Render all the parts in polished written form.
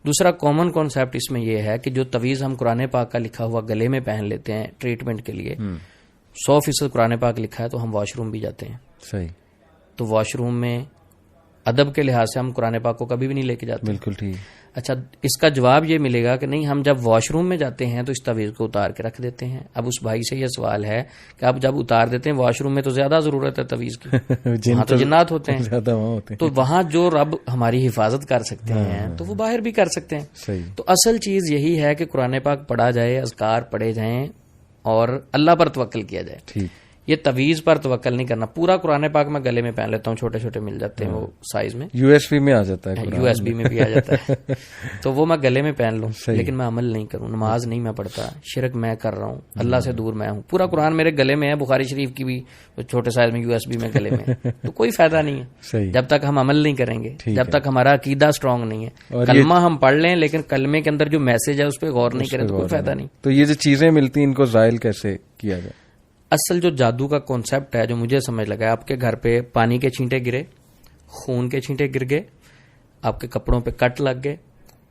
دوسرا common concept اس میں یہ ہے کہ جو تویز ہم قرآن پاک کا لکھا ہوا گلے میں پہن لیتے ہیں ٹریٹمنٹ کے لیے، 100% قرآن پاک لکھا ہے تو ہم واش روم بھی جاتے ہیں. صحیح. تو واش روم میں ادب کے لحاظ سے ہم قرآن پاک کو کبھی بھی نہیں لے کے جاتے. بالکل ٹھیک. اچھا، اس کا جواب یہ ملے گا کہ نہیں، ہم جب واش روم میں جاتے ہیں تو اس تویز کو اتار کے رکھ دیتے ہیں. اب اس بھائی سے یہ سوال ہے کہ آپ جب اتار دیتے ہیں واش روم میں تو زیادہ ضرورت ہے تویز کی، وہاں تو جنات ہوتے ہیں، تو وہاں جو رب ہماری حفاظت کر سکتے ہیں تو وہ باہر بھی کر سکتے ہیں. صحیح. تو اصل چیز یہی ہے کہ قرآن پاک پڑھا جائے، اذکار پڑھے جائیں اور اللہ پر توکل کیا جائے. ٹھیک. یہ تویز پر توکل نہیں کرنا. پورا قرآن پاک میں گلے میں پہن لیتا ہوں، چھوٹے چھوٹے مل جاتے ہیں وہ سائز میں، USB میں آ جاتا ہے، USB میں بھی آ جاتا ہے تو وہ میں گلے میں پہن لوں، لیکن میں عمل نہیں کروں، نماز نہیں میں پڑھتا، شرک میں کر رہا ہوں، اللہ سے دور میں ہوں. پورا قرآن میرے گلے میں ہے، بخاری شریف کی بھی چھوٹے سائز میں USB میں گلے میں، تو کوئی فائدہ نہیں ہے جب تک ہم عمل نہیں کریں گے، جب تک ہمارا عقیدہ اسٹرانگ نہیں ہے. کلمہ ہم پڑھ لیں لیکن کلمے کے اندر جو میسج ہے اس پہ غور نہیں کریں تو کوئی فائدہ نہیں. تو یہ جو چیزیں ملتی ہیں ان کو زائل کیسے کیا جائے؟ اصل جو جادو کا کانسیپٹ ہے جو مجھے سمجھ لگا ہے، آپ کے گھر پہ پانی کے چھینٹے گرے، خون کے چھینٹے گر گئے، آپ کے کپڑوں پہ کٹ لگ گئے،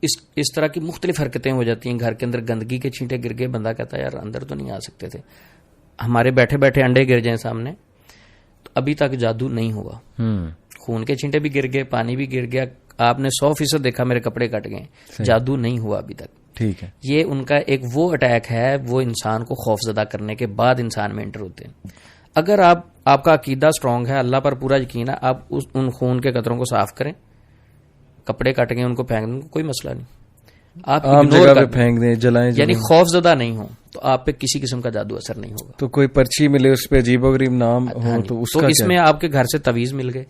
اس طرح کی مختلف حرکتیں ہو جاتی ہیں. گھر کے اندر گندگی کے چھینٹے گر گئے، بندہ کہتا ہے یار اندر تو نہیں آ سکتے تھے، ہمارے بیٹھے بیٹھے انڈے گر جائیں سامنے، تو ابھی تک جادو نہیں ہوا. خون کے چھینٹے بھی گر گئے، پانی بھی گر گیا، آپ نے 100% دیکھا میرے کپڑے کٹ گئے، جادو نہیں ہوا ابھی تک. ٹھیک ہے. یہ ان کا ایک وہ اٹیک ہے، وہ انسان کو خوف زدہ کرنے کے بعد انسان میں انٹر ہوتے ہیں. اگر آپ کا عقیدہ اسٹرانگ ہے، اللہ پر پورا یقین ہے، آپ ان خون کے قطروں کو صاف کریں، کپڑے کٹ گئے ان کو پھینک دیں، کوئی مسئلہ نہیں. آپ جگہ پہ پھینک دیں، جلائیں، یعنی خوف زدہ نہیں ہو تو آپ پہ کسی قسم کا جادو اثر نہیں ہوگا. تو کوئی پرچی ملے اس پہ عجیب و غریب نام ہو تو اس میں آپ کے گھر سے تویز مل گئے،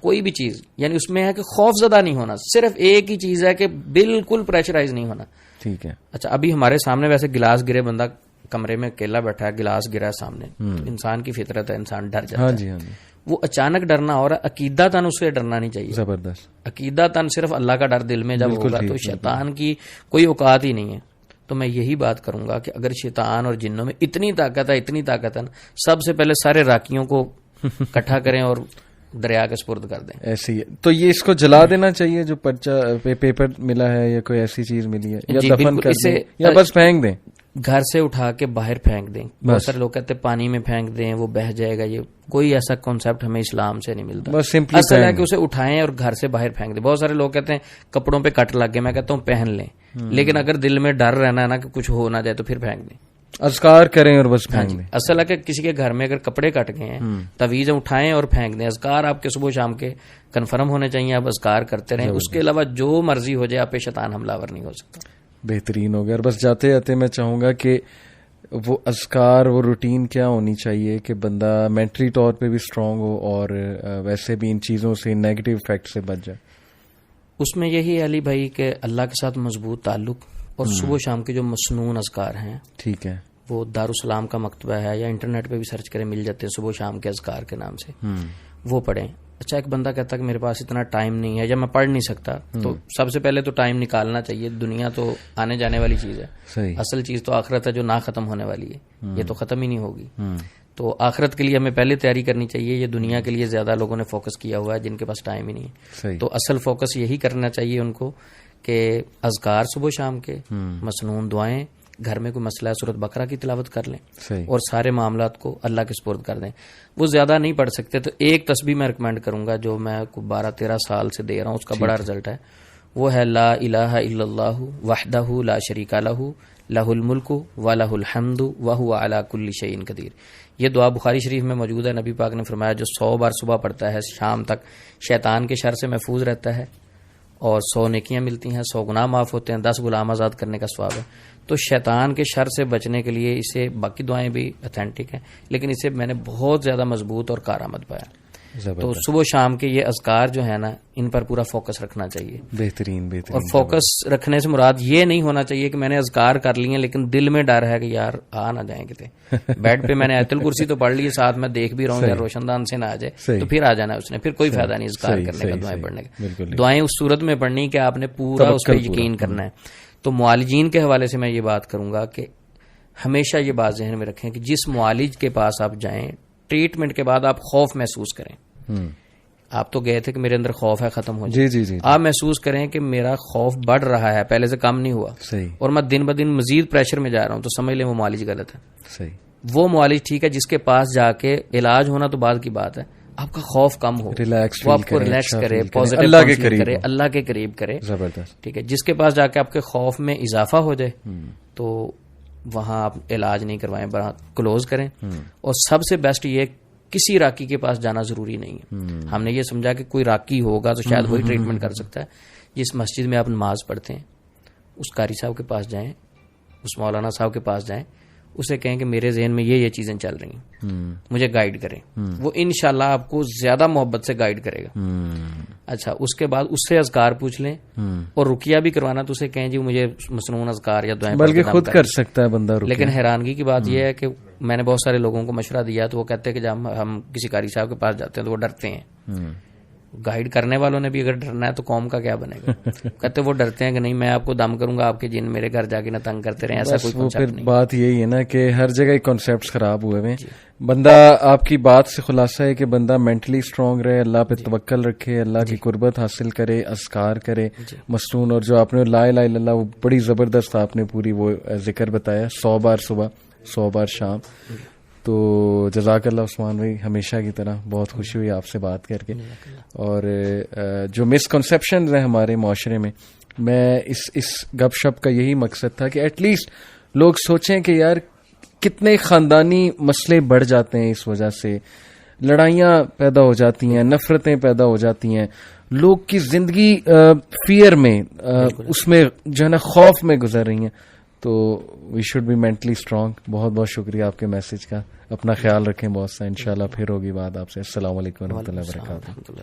کوئی بھی چیز، یعنی اس میں ہے کہ خوف زدہ نہیں ہونا. صرف ایک ہی چیز ہے کہ بالکل پریشرائز نہیں ہونا. ٹھیک ہے. اچھا، ابھی ہمارے سامنے ویسے گلاس گرے، بندہ کمرے میں اکیلا بیٹھا ہے، گلاس گرا ہے سامنے، تو انسان کی فطرت ہے، انسان ڈر جاتا ہے. وہ اچانک ڈرنا ہو رہا ہے، عقیدہ تن اس سے ڈرنا نہیں چاہیے. زبردست. عقیدہ تن صرف اللہ کا ڈر دل میں جب ہوگا تو شیطان کی کوئی اوقات ہی نہیں ہے. تو میں یہی بات کروں گا کہ اگر شیطان اور جنوں میں اتنی طاقت ہے، سب سے پہلے سارے راکیوں کو اکٹھا کریں اور دریا کے سپرد کر دیں. ایسی ہے تو یہ اس کو جلا دینا چاہیے جو پرچہ پیپر ملا ہے یا کوئی ایسی چیز ملی ہے، یا دفن کر دیں یا بس پھینک دیں؟ گھر سے اٹھا کے باہر پھینک دیں. بہت سارے لوگ کہتے ہیں پانی میں پھینک دیں وہ بہہ جائے گا، یہ کوئی ایسا کانسیپٹ ہمیں اسلام سے نہیں ملتا. بس سمپلی اصل ہے کہ اسے اٹھائیں اور گھر سے باہر پھینک دیں. بہت سارے لوگ کہتے ہیں کپڑوں پہ کٹ لگ گئے، میں کہتا ہوں پہن لیں، لیکن اگر دل میں ڈر رہنا ہے نا کہ کچھ ہو نہ جائے تو پھر پھینک دیں. اذکار کریں اور بس پھینک دیں. اصل ہے کہ کسی کے گھر میں اگر کپڑے کٹ گئے ہیں، تویزیں اٹھائیں اور پھینک دیں. اذکار آپ کے صبح شام کے کنفرم ہونے چاہیے، آپ اذکار کرتے رہیں. اس کے علاوہ جو مرضی ہو جائے، آپ پہ شیطان حملہ آور نہیں ہو سکتا. بہترین ہو گیا. اور بس جاتے جاتے میں چاہوں گا کہ وہ اذکار، وہ روٹین کیا ہونی چاہیے کہ بندہ مینٹلی طور پہ بھی اسٹرانگ ہو اور ویسے بھی ان چیزوں سے، نیگیٹو افیکٹ سے بچ جائے. اس میں یہی ہے علی بھائی کہ اللہ کے ساتھ مضبوط تعلق، اور صبح و شام کے جو مسنون اذکار ہیں، ٹھیک ہے، وہ دارالسلام کا مکتبہ ہے یا انٹرنیٹ پہ بھی سرچ کریں، مل جاتے ہیں صبح و شام کے اذکار کے نام سے، وہ پڑھیں. اچھا، ایک بندہ کہتا ہے کہ میرے پاس اتنا ٹائم نہیں ہے یا میں پڑھ نہیں سکتا، تو سب سے پہلے تو ٹائم نکالنا چاہیے. دنیا تو آنے جانے والی چیز ہے، اصل چیز تو آخرت ہے جو نہ ختم ہونے والی ہے، یہ تو ختم ہی نہیں ہوگی. تو آخرت کے لیے ہمیں پہلے تیاری کرنی چاہیے. یہ دنیا کے لیے زیادہ لوگوں نے فوکس کیا ہوا ہے جن کے پاس ٹائم ہی نہیں ہے. تو اصل فوکس یہی کرنا چاہیے ان کو کہ اذکار صبح شام کے، مسنون دعائیں، گھر میں کوئی مسئلہ ہے سورۃ بقرہ کی تلاوت کر لیں اور سارے معاملات کو اللہ کے سپرد کر دیں. وہ زیادہ نہیں پڑھ سکتے تو ایک تسبیح میں ریکمینڈ کروں گا جو میں 12-13 سال سے دے رہا ہوں، اس کا بڑا رزلٹ ہے. وہ ہے لا الہ الا اللہ وحدہ لا شریک لہ لہ الملک ولہ الحمد وہو علی کل شیء قدیر. یہ دعا بخاری شریف میں موجود ہے. نبی پاک نے فرمایا جو 100 بار صبح پڑھتا ہے شام تک شیطان کے شر سے محفوظ رہتا ہے اور 100 نیکیاں ملتی ہیں، 100 گناہ معاف ہوتے ہیں، 10 غلام آزاد کرنے کا ثواب ہے. تو شیطان کے شر سے بچنے کے لیے اسے، باقی دعائیں بھی اتھینٹک ہیں لیکن اسے میں نے بہت زیادہ مضبوط اور کارآمد پایا. تو صبح و شام کے یہ اذکار جو ہے نا، ان پر پورا فوکس رکھنا چاہیے. بہترین. اور فوکس رکھنے سے مراد یہ نہیں ہونا چاہیے کہ میں نے اذکار کر لیے لیکن دل میں ڈر ہے کہ یار آ نہ جائیں کتے. بیڈ پہ میں نے آیت الکرسی تو پڑھ لی، ساتھ میں دیکھ بھی رہا ہوں یار روشن دان سے نہ آ جائے، تو پھر آ جانا اس نے، پھر کوئی فائدہ نہیں اذکار کرنے کا، دعائیں پڑھنے کا. دعائیں اس صورت میں پڑھنی کہ آپ نے پورا اس پہ یقین کرنا ہے. تو معالجین کے حوالے سے میں یہ بات کروں گا کہ ہمیشہ یہ بات ذہن میں رکھیں کہ جس معالج کے پاس آپ جائیں، ٹریٹمنٹ کے بعد آپ خوف محسوس کریں. آپ تو گئے تھے کہ میرے اندر خوف ہے ختم ہو جائے, جی آپ محسوس کریں کہ میرا خوف بڑھ رہا ہے, پہلے سے کم نہیں ہوا, صحیح, اور میں دن بدن مزید پریشر میں جا رہا ہوں, تو سمجھ لیں وہ معالج غلط ہے. صحیح, وہ معالج ٹھیک ہے جس کے پاس جا کے علاج ہونا تو بعد کی بات ہے, آپ کا خوف کم ہو, وہ آپ کو ریلیکس کرے, پازیٹیو اللہ کے قریب کرے, اللہ کے قریب کرے, زبردست, ٹھیک ہے. جس کے پاس جا کے آپ کے خوف میں اضافہ ہو جائے تو وہاں آپ علاج نہیں کروائیں, کلوز کریں. اور سب سے بیسٹ یہ کسی راکی کے پاس جانا ضروری نہیں ہے. ہم نے یہ سمجھا کہ کوئی راکی ہوگا تو شاید وہی ٹریٹمنٹ کر سکتا ہے. جس مسجد میں آپ نماز پڑھتے ہیں اس قاری صاحب کے پاس جائیں, اس مولانا صاحب کے پاس جائیں, اسے کہیں کہ میرے ذہن میں یہ چیزیں چل رہی ہیں, مجھے گائیڈ کریں. وہ انشاءاللہ آپ کو زیادہ محبت سے گائیڈ کرے گا. اچھا, اس کے بعد اس سے اذکار پوچھ لیں, اور رقیہ بھی کروانا تو اسے کہیں جی مجھے مسنون اذکار یا دعائیں, بلکہ خود کر سکتا ہے بندہ. لیکن حیرانگی کی بات یہ ہے کہ میں نے بہت سارے لوگوں کو مشورہ دیا تو وہ کہتے ہیں کہ جب ہم کسی قاری صاحب کے پاس جاتے ہیں تو وہ ڈرتے ہیں. گائیڈ کرنے والوں نے بھی اگر ڈرنا ہے تو قوم کا کیا بنے گا. کہتے وہ ڈرتے ہیں کہ نہیں میں آپ کو دم کروں گا, آپ کے جن میرے گھر جا کے نہ تنگ کرتے رہے, ایسا کوئی کنسیپٹ نہیں. بات یہی ہے نا کہ ہر جگہ کانسیپٹس خراب ہوئے ہیں. بندہ آپ کی بات سے خلاصہ ہے کہ بندہ مینٹلی اسٹرانگ رہے, اللہ پہ توکل رکھے, اللہ کی قربت حاصل کرے, اذکار کرے مسنون. اور جو آپ نے لا الہ الا اللہ, وہ بڑی زبردست آپ نے پوری وہ ذکر بتایا, 100 بار صبح 100 بار شام. تو جزاک اللہ عثمان بھائی, ہمیشہ کی طرح بہت خوشی ہوئی آپ سے بات کر کے. اور جو مسکنسیپشنز ہیں ہمارے معاشرے میں اس گپ شپ کا یہی مقصد تھا کہ ایٹ لیسٹ لوگ سوچیں کہ یار کتنے خاندانی مسئلے بڑھ جاتے ہیں, اس وجہ سے لڑائیاں پیدا ہو جاتی ہیں, نفرتیں پیدا ہو جاتی ہیں, لوگ کی زندگی فیئر میں, اس میں جو ہے نا خوف میں گزر رہی ہیں. تو we should be mentally strong. بہت بہت شکریہ آپ کے میسج کا. اپنا خیال رکھیں بہت سا, انشاءاللہ پھر ہوگی بات آپ سے. السلام علیکم و رحمۃ اللہ وبرکاتہ.